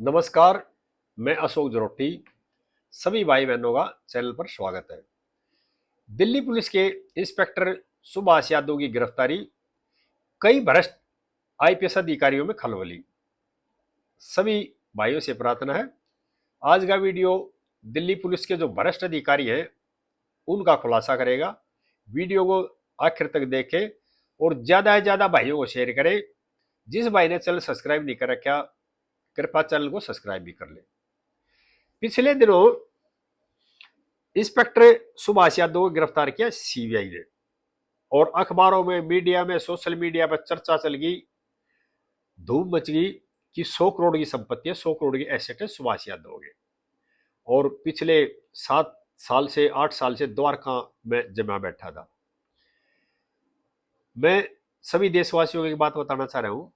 नमस्कार। मैं अशोक जरोटी। सभी भाई बहनों का चैनल पर स्वागत है। दिल्ली पुलिस के इंस्पेक्टर सुभाष यादव की गिरफ्तारी, कई भ्रष्ट आईपीएस अधिकारियों में खलबली। सभी भाइयों से प्रार्थना है, आज का वीडियो दिल्ली पुलिस के जो भ्रष्ट अधिकारी हैं उनका खुलासा करेगा। वीडियो को आखिर तक देखें और ज्यादा से ज्यादा भाइयों को शेयर करें। जिस भाई ने चैनल सब्सक्राइब नहीं कर रखा, कृपया चैनल को सब्सक्राइब भी कर ले। पिछले दिनों इंस्पेक्टर सुभाष यादव को गिरफ्तार किया सीबीआई ने, और अखबारों में, मीडिया में, सोशल मीडिया पर चर्चा चल गई, धूम मच गई कि 100 करोड़ की संपत्ति है, 100 करोड़ की एसेट है सुभाष यादव के। और पिछले 7 साल से 8 साल से द्वारका में जमा बैठा था। मैं सभी देशवासियों को एक बात बताना चाह रहा हूं,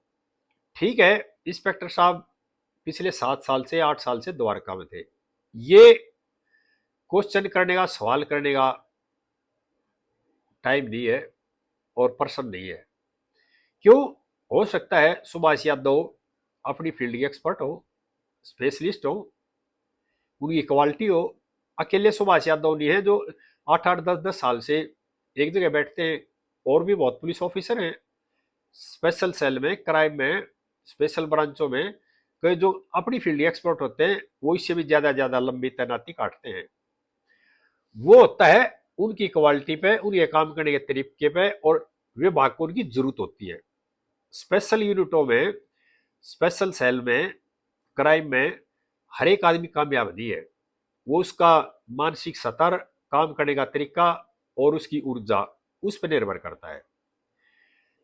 ठीक है, इंस्पेक्टर साहब पिछले 7 साल से 8 साल से द्वारका में थे, ये क्वेश्चन करने का, सवाल करने का टाइम नहीं है और पर्सन नहीं है। क्यों? हो सकता है सुभाष यादव अपनी फील्ड के एक्सपर्ट हो, स्पेशलिस्ट हो, उनकी क्वालिटी हो। अकेले सुभाष यादव नहीं है जो 8-8 10-10 साल से एक जगह बैठते हैं। और भी बहुत पुलिस ऑफिसर हैं स्पेशल सेल में, क्राइम में, स्पेशल ब्रांचों में, कई जो अपनी फील्ड के एक्सपर्ट होते हैं, वो इससे भी ज्यादा लंबी तैनाती काटते हैं। वो होता है उनकी क्वालिटी पे, उनके काम करने के तरीके पे और विभाग को उनकी जरूरत होती है। स्पेशल यूनिटों में, स्पेशल सेल में, क्राइम में हर एक आदमी कामयाब नहीं है। वो उसका मानसिक स्तर, काम करने का तरीका और उसकी ऊर्जा, उस पर निर्भर करता है।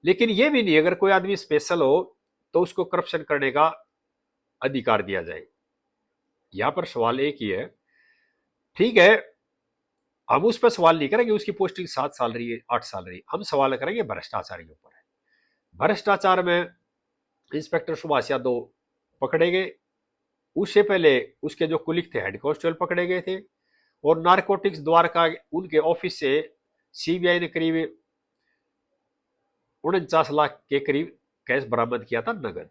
लेकिन ये भी नहीं, अगर कोई आदमी स्पेशल हो तो उसको करप्शन करने का अधिकार दिया जाए। यहां पर सवाल एक ही है, ठीक है, हम उस पर सवाल नहीं करेंगे उसकी पोस्टिंग 7 साल रही है, 8 साल रही, हम सवाल करेंगे भ्रष्टाचार के ऊपर। भ्रष्टाचार में इंस्पेक्टर सुभाष यादव पकड़े गए, उससे पहले उसके जो कुलिक थे हेड कांस्टेबल पकड़े गए थे, और नारकोटिक्स द्वारका उनके ऑफिस से सीबीआई ने करीब 49 लाख के करीब कैश बरामद किया था, नगद।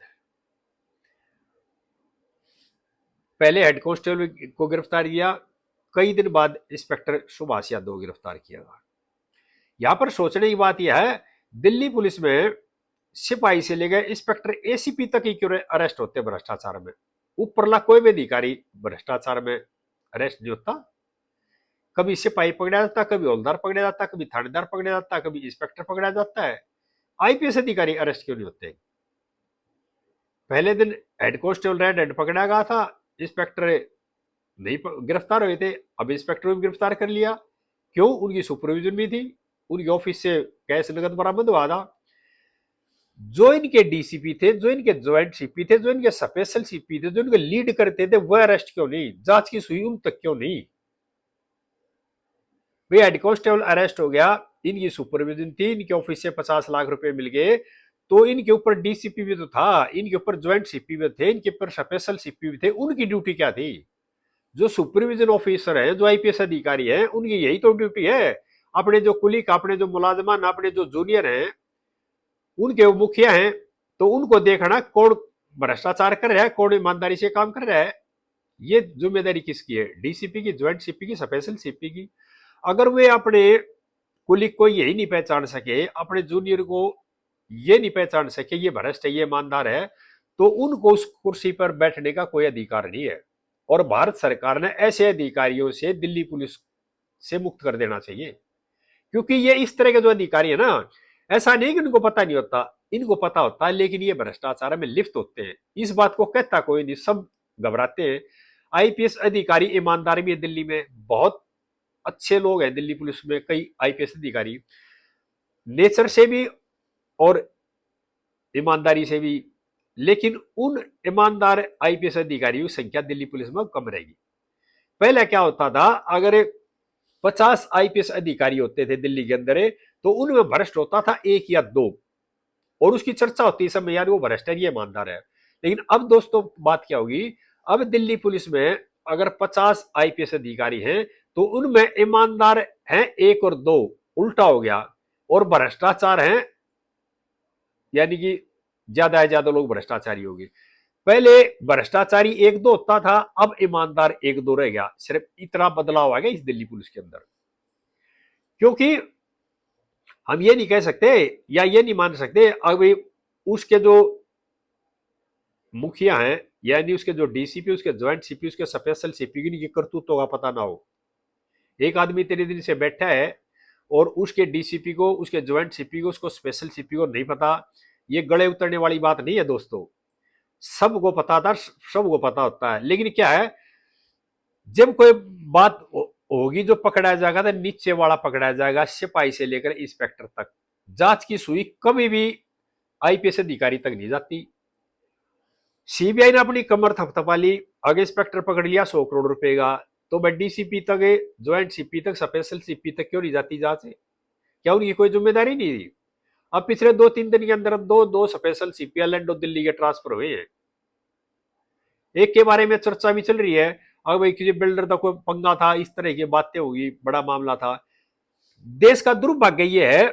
पहले हेड कांस्टेबल को गिरफ्तार किया, कई दिन बाद इंस्पेक्टर सुभाष यादव को गिरफ्तार किया गया। यहां पर सोचने की बात यह है, दिल्ली पुलिस में सिपाही से लेकर इंस्पेक्टर एसीपी तक ही क्यों अरेस्ट होते भ्रष्टाचार में? ऊपरला कोई भी अधिकारी भ्रष्टाचार में अरेस्ट नहीं होता। कभी सिपाही पकड़ा जाता, कभी हवलदार पकड़ा जाता, कभी थानेदार पकड़ा जाता, कभी इंस्पेक्टर पकड़ा जाता है। आईपीएस अधिकारी अरेस्ट क्यों नहीं होते? पहले दिन हेड कांस्टेबल रेड हैंड पकड़ा गया था, इंस्पेक्टर नहीं गिरफ्तार हुए थे, अब इंस्पेक्टर को भी गिरफ्तार कर लिया। क्यों? उनकी सुपरविजन भी थी, उनके ऑफिस से कैश नगद बरामद हुआ था। जो इनके डीसीपी थे, जो इनके ज्वाइंट सीपी थे, जो इनके स्पेशल सीपी थे, जो इनके लीड करते थे, वह अरेस्ट क्यों नहीं? जांच की सुई उन तक क्यों नहीं? भाई हेड कांस्टेबल अरेस्ट हो गया, इनकी सुपरविजन थी, इनके ऑफिस से 50 लाख रुपए मिल गए, तो इनके ऊपर डीसीपी भी तो था, इनके ऊपर ज्वाइंट सीपी भी थे, इनके ऊपर स्पेशल सीपी भी थे। उनकी ड्यूटी क्या थी? जो सुपरविजन ऑफिसर है, जो आईपीएस अधिकारी है, उनकी यही तो ड्यूटी है, अपने जो कुलिक, अपने जो मुलाजमान, अपने जो जूनियर हैं, उनके वो मुखिया हैं, तो उनको देखना कौन भ्रष्टाचार कर रहा है, कौन ईमानदारी से काम कर रहा है। ये जिम्मेदारी किसकी है? डीसीपी की, ज्वाइंट सीपी की, स्पेशल सीपी की। अगर वे अपने कुलिक को यही नहीं पहचान सके, अपने जूनियर को ये नहीं पहचान सके ये भ्रष्ट है, ये ईमानदार है, तो उनको उस कुर्सी पर बैठने का कोई अधिकार नहीं है। और भारत सरकार ने ऐसे अधिकारियों से दिल्ली पुलिस से मुक्त कर देना चाहिए। क्योंकि ये इस तरह के जो अधिकारी है ना, ऐसा नहीं कि इनको पता नहीं होता, इनको पता होता है, लेकिन ये भ्रष्टाचार में लिप्त होते हैं। इस बात को कहता कोई नहीं, सब घबराते हैं। आईपीएस अधिकारी ईमानदार भी है दिल्ली में, बहुत अच्छे लोग हैं दिल्ली पुलिस में, कई आईपीएस अधिकारी नेचर से भी और ईमानदारी से भी। लेकिन उन ईमानदार आईपीएस अधिकारियों की संख्या दिल्ली पुलिस में कम रहेगी। पहले क्या होता था, अगर 50 आईपीएस अधिकारी होते थे दिल्ली के अंदर, तो उनमें भ्रष्ट होता था 1 या 2, और उसकी चर्चा होती है सब में, यार वो भ्रष्ट है, ये ईमानदार है। लेकिन अब दोस्तों बात क्या होगी, अब दिल्ली पुलिस में अगर 50 आईपीएस अधिकारी हैं, तो उनमें ईमानदार हैं 1 और 2, उल्टा हो गया, और भ्रष्टाचार हैं, यानी कि ज्यादा से ज्यादा लोग भ्रष्टाचारी होंगे। पहले भ्रष्टाचारी एक दो होता था, अब ईमानदार एक दो रह गया। सिर्फ इतना बदलाव आ गया इस दिल्ली पुलिस के अंदर। क्योंकि हम ये नहीं कह सकते या ये नहीं मान सकते अभी उसके जो मुखिया हैं, यानी उसके जो डीसीपी, उसके ज्वाइंट सीपी, उसके स्पेशल सीपी की करतूतों का पता ना हो। एक आदमी इतने दिन से बैठा है और उसके डीसीपी को, उसके ज्वाइंट सीपी को, उसको स्पेशल सीपी को नहीं पता, ये गले उतरने वाली बात नहीं है दोस्तों। सबको पता था, सबको पता होता है। लेकिन क्या है, जब कोई बात होगी जो पकड़ा जाएगा तो नीचे वाला पकड़ा जाएगा, सिपाही से लेकर इंस्पेक्टर तक। जांच की सुई कभी भी आईपीएस अधिकारी तक नहीं जाती। सीबीआई ने अपनी कमर थपथपा ली, आगे इंस्पेक्टर पकड़ लिया 100 करोड़ रुपए का, तो भाई डीसीपी तक, ज्वाइंट सीपी तक, स्पेशल सीपी तक क्यों नहीं जाती जांच? क्या उनकी कोई जिम्मेदारी नहीं थी? अब पिछले 2-3 दिन के अंदर दो दो स्पेशल सीपी लंडो दिल्ली के ट्रांसफर हुए हैं। एक के बारे में चर्चा भी चल रही है, अगर भाई किसी बिल्डर का कोई पंगा था, इस तरह की बातें होगी, बड़ा मामला था। देश का दुर्भाग्य ये है,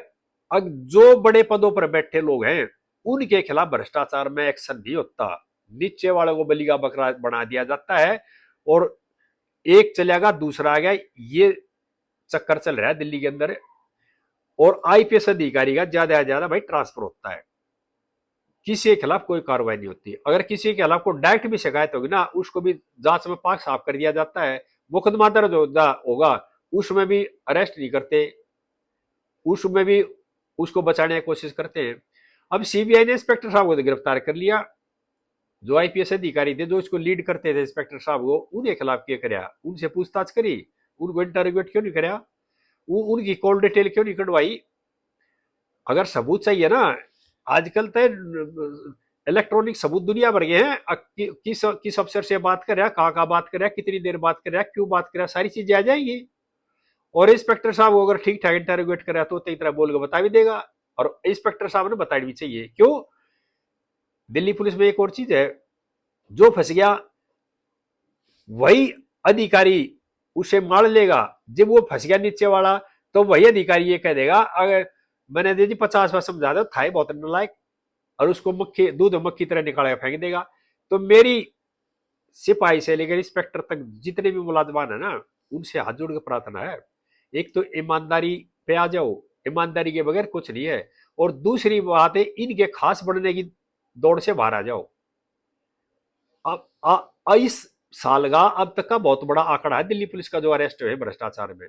अब जो बड़े पदों पर बैठे लोग हैं उनके खिलाफ भ्रष्टाचार में एक्शन नहीं होता, नीचे वाले को बलि का बकरा बना दिया जाता है और एक चलेगा दूसरा आ गया, ये चक्कर चल रहा है दिल्ली के अंदर। और आईपीएस अधिकारी का ज्यादा से ज्यादा भाई ट्रांसफर होता है, किसी के खिलाफ कोई कार्रवाई नहीं होती। अगर किसी के खिलाफ कोई डायरेक्ट भी शिकायत होगी ना, उसको भी जांच में पाक साफ कर दिया जाता है, मुकदमा दर्ज होगा, उसमें भी अरेस्ट नहीं करते, उसमें भी उसको बचाने की कोशिश करते हैं। अब सीबीआई ने इंस्पेक्टर साहब को तो गिरफ्तार कर लिया, जो आईपीएस अधिकारी थे, जो इसको लीड करते थे इंस्पेक्टर साहब को, उनके खिलाफ क्या कराया? उनसे पूछताछ करी, उनको इंटरोगेट क्यों नहीं कराया? उनकी कॉल डिटेल क्यों नहीं कटवाई? अगर सबूत चाहिए ना, आजकल तो इलेक्ट्रॉनिक सबूत दुनिया भर गए हैं, किस अफसर से बात कर रहा है, कहाँ कहाँ बात कर रहा है, कितनी देर बात कर रहा है, क्यों बात कर रहा है, सारी चीजें आ जाएंगी। और इंस्पेक्टर साहब को अगर ठीक ठाक इंटरोगेट करा तो तेरी तरह बोल के बता भी देगा, और इंस्पेक्टर साहब ने बताना भी चाहिए। क्यों? दिल्ली पुलिस में एक और चीज है, जो फंस गया वही अधिकारी उसे मार लेगा। जब वो फंस गया नीचे वाला, तो वही अधिकारी ये कह देगा, अगर मैंने दे दी 50 बार समझा दो, था बहुत नालायक, और उसको मक्खी दूध मक्खी तरह निकाल फेंक देगा। तो मेरी सिपाही से लेकर इंस्पेक्टर तक जितने भी मुलाजमान है ना, उनसे हाथ जोड़ के प्रार्थना है, एक तो ईमानदारी पे आ जाओ, ईमानदारी के बगैर कुछ नहीं है। और दूसरी बात है, इनके खास बनने की दौड़ से बाहर आ जाओ। अब इस साल का अब तक का बहुत बड़ा आंकड़ा है दिल्ली पुलिस का जो अरेस्ट हुए भ्रष्टाचार में।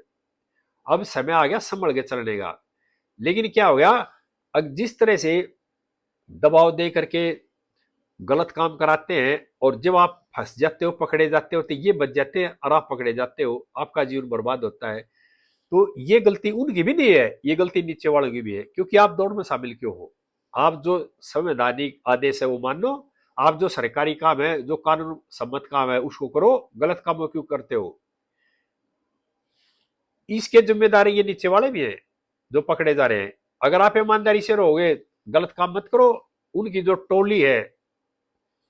अब समय आ गया संभल के चलने का। लेकिन क्या हो गया, अब जिस तरह से दबाव दे करके गलत काम कराते हैं, और जब आप फंस जाते हो, पकड़े जाते हो, तो ये बच जाते हैं और आप पकड़े जाते हो, आपका जीवन बर्बाद होता है। तो ये गलती उनकी भी नहीं है, ये गलती नीचे वालों की भी है, क्योंकि आप दौड़ में शामिल क्यों हो? आप जो संवैधानिक आदेश है वो मान लो, आप जो सरकारी काम है, जो कानून सम्मत काम है उसको करो, गलत काम क्यों करते हो? इसके जिम्मेदारी ये नीचे वाले भी हैं जो पकड़े जा रहे हैं। अगर आप ईमानदारी से रहोगे, गलत काम मत करो, उनकी जो टोली है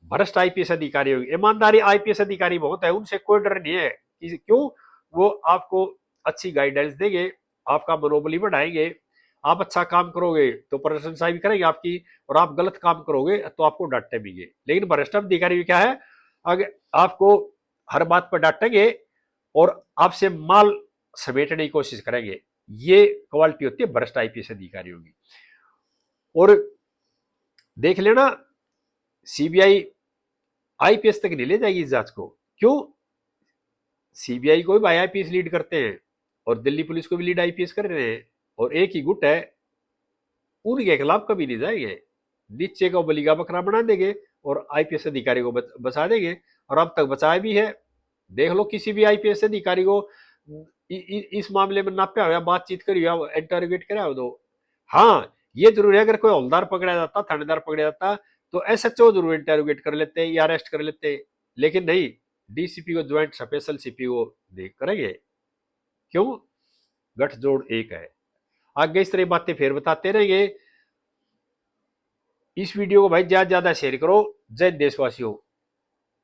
भ्रष्ट आईपीएस अधिकारी होगी, ईमानदारी आईपीएस अधिकारी बहुत है, उनसे कोई डर नहीं है। क्यों? वो आपको अच्छी गाइडेंस देंगे, आपका मनोबल भी बढ़ाएंगे। आप अच्छा काम करोगे तो प्रशंसा भी करेंगे आपकी, और आप गलत काम करोगे तो आपको डांटे भी। लेकिन भ्रष्ट अधिकारी भी क्या है, अगर आपको हर बात पर डांटेंगे और आपसे माल समेटने की कोशिश करेंगे। ये क्वालिटी होती है भ्रष्ट आईपीएस अधिकारियों की। और देख लेना, सीबीआई आईपीएस तक नहीं ले जाएगी इस जांच को। क्यों? सीबीआई को भी आईपीएस लीड करते हैं और दिल्ली पुलिस को भी लीड आईपीएस कर रहे हैं, और एक ही गुट है, उनके खिलाफ कभी नहीं जाएंगे। नीचे को बलि का बकरा बना देंगे और आईपीएस अधिकारी को बचा देंगे, और अब तक बचाया भी है। देख लो किसी भी आईपीएस अधिकारी को इस मामले में नापया हुआ, बातचीत करी हुआ, इंटरोगेट करा हो तो हाँ, ये जरूर है, अगर कोई हवलदार पकड़ा जाता, थानेदार पकड़ा जाता, तो एसएचओ जरूर इंटरोगेट कर लेते या अरेस्ट कर लेते। लेकिन नहीं, डीसीपी को, ज्वाइंट स्पेशल सीपी को देख करेंगे। क्यों? गठजोड़ एक है। आगे इस तरह बातें फिर बताते रहेंगे। इस वीडियो को भाई ज्यादा से ज्यादा शेयर करो। जय देशवासियों।